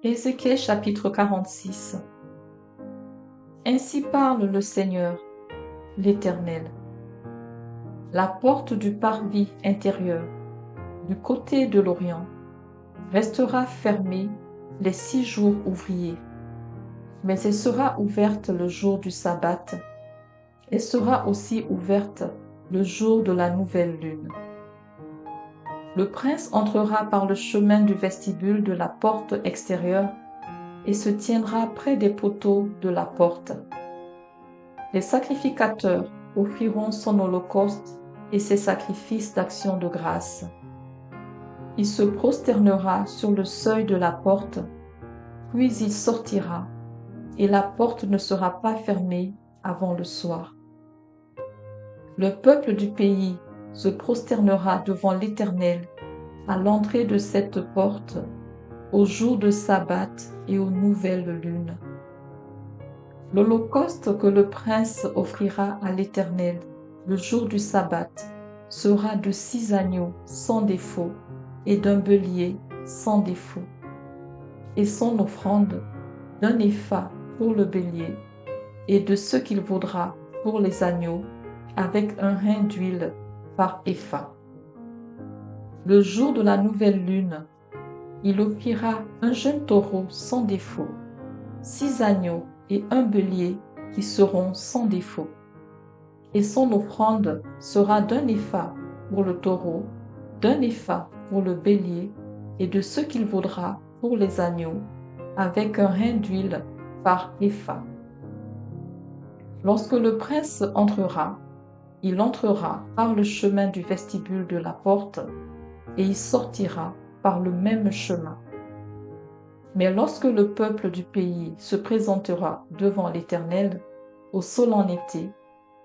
Ézéchiel chapitre 46. Ainsi parle le Seigneur, l'Éternel. La porte du parvis intérieur, du côté de l'Orient, restera fermée les 6 jours ouvriers, mais elle sera ouverte le jour du sabbat. Elle sera aussi ouverte le jour de la nouvelle lune. Le prince entrera par le chemin du vestibule de la porte extérieure et se tiendra près des poteaux de la porte. Les sacrificateurs offriront son holocauste et ses sacrifices d'action de grâce. Il se prosternera sur le seuil de la porte, puis il sortira, et la porte ne sera pas fermée avant le soir. Le peuple du pays se prosternera devant l'Éternel à l'entrée de cette porte, au jour de sabbat et aux nouvelles lunes. L'holocauste que le prince offrira à l'Éternel le jour du sabbat sera de 6 agneaux sans défaut et d'un bélier sans défaut, et son offrande d'un épha pour le bélier et de ce qu'il vaudra pour les agneaux avec un rein d'huile par épha. Le jour de la nouvelle lune, il offrira un jeune taureau sans défaut, 6 agneaux et un bélier qui seront sans défaut. Et son offrande sera d'un épha pour le taureau, d'un épha pour le bélier, et de ce qu'il vaudra pour les agneaux, avec un rein d'huile par épha. Lorsque le prince entrera, il entrera par le chemin du vestibule de la porte, et il sortira par le même chemin. Mais lorsque le peuple du pays se présentera devant l'Éternel, aux solennités,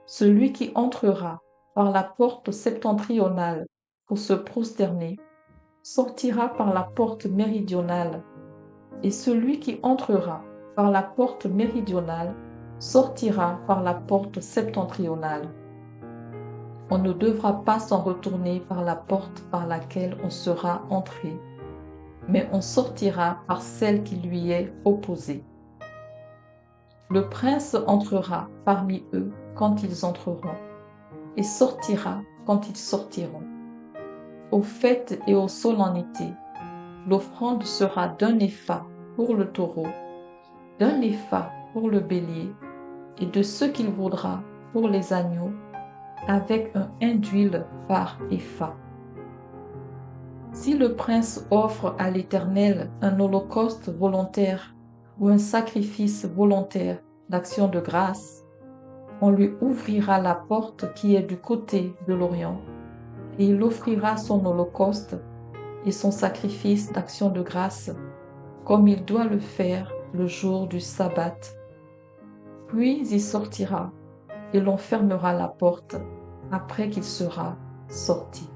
celui qui entrera par la porte septentrionale pour se prosterner sortira par la porte méridionale, et celui qui entrera par la porte méridionale sortira par la porte septentrionale. On ne devra pas s'en retourner par la porte par laquelle on sera entré, mais on sortira par celle qui lui est opposée. Le prince entrera parmi eux quand ils entreront, et sortira quand ils sortiront. Aux fêtes et aux solennités, l'offrande sera d'un épha pour le taureau, d'un épha pour le bélier, et de ce qu'il vaudra pour les agneaux, avec un hin d'huile par épha. Si le prince offre à l'Éternel un holocauste volontaire ou un sacrifice volontaire d'action de grâce, on lui ouvrira la porte qui est du côté de l'Orient, et il offrira son holocauste et son sacrifice d'action de grâce, comme il doit le faire le jour du sabbat. Puis il sortira, et l'on fermera la porte après qu'il sera sorti.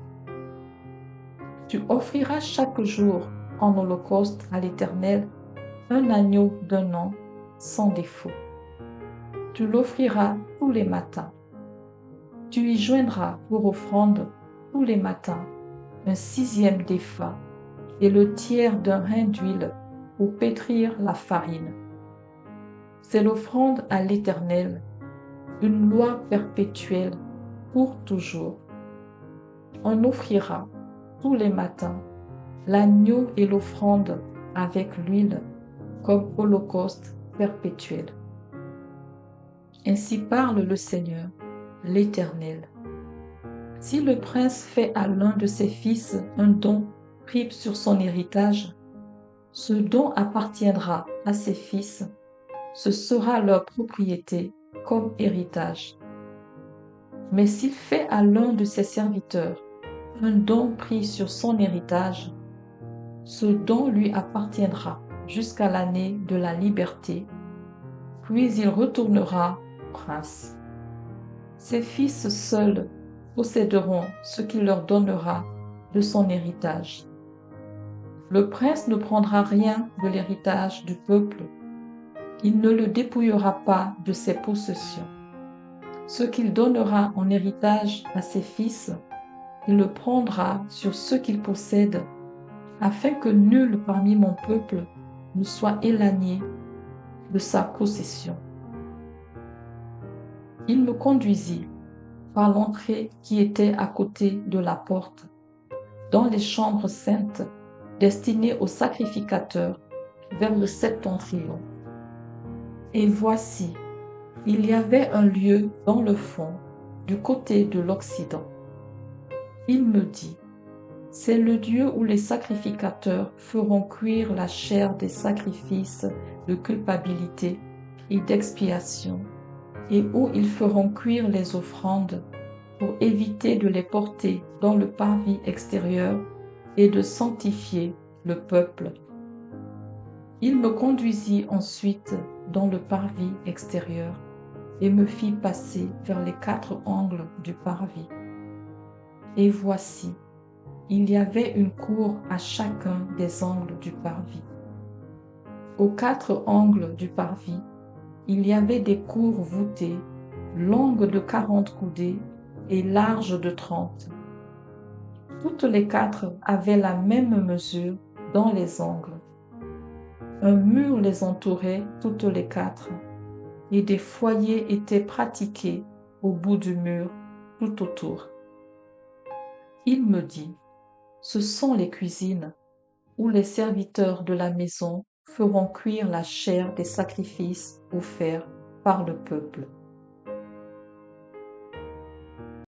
Tu offriras chaque jour en holocauste à l'Éternel un agneau d'un an sans défaut. Tu l'offriras tous les matins. Tu y joindras pour offrande tous les matins un 6e d'épha et le tiers d'un rein d'huile pour pétrir la farine. C'est l'offrande à l'Éternel, une loi perpétuelle pour toujours. On offrira tous les matins l'agneau et l'offrande avec l'huile comme holocauste perpétuel. Ainsi parle le Seigneur, l'Éternel. Si le prince fait à l'un de ses fils un don pris sur son héritage, ce don appartiendra à ses fils, ce sera leur propriété comme héritage. Mais s'il fait à l'un de ses serviteurs un don pris sur son héritage, ce don lui appartiendra jusqu'à l'année de la liberté, puis il retournera au prince. Ses fils seuls posséderont ce qu'il leur donnera de son héritage. Le prince ne prendra rien de l'héritage du peuple. Il ne le dépouillera pas de ses possessions. Ce qu'il donnera en héritage à ses fils, il le prendra sur ce qu'il possède, afin que nul parmi mon peuple ne soit éloigné de sa possession. Il me conduisit par l'entrée qui était à côté de la porte, dans les chambres saintes destinées aux sacrificateurs, vers le septentrion. Et voici, il y avait un lieu dans le fond, du côté de l'Occident. Il me dit, c'est le lieu où les sacrificateurs feront cuire la chair des sacrifices de culpabilité et d'expiation, et où ils feront cuire les offrandes pour éviter de les porter dans le parvis extérieur et de sanctifier le peuple. Il me conduisit ensuite dans le parvis extérieur et me fit passer vers les 4 angles du parvis. Et voici, il y avait une cour à chacun des angles du parvis. Aux 4 angles du parvis, il y avait des cours voûtées, longues de 40 coudées et larges de 30. Toutes les 4 avaient la même mesure dans les angles. Un mur les entourait toutes les 4, et des foyers étaient pratiqués au bout du mur tout autour. Il me dit, ce sont les cuisines où les serviteurs de la maison feront cuire la chair des sacrifices offerts par le peuple.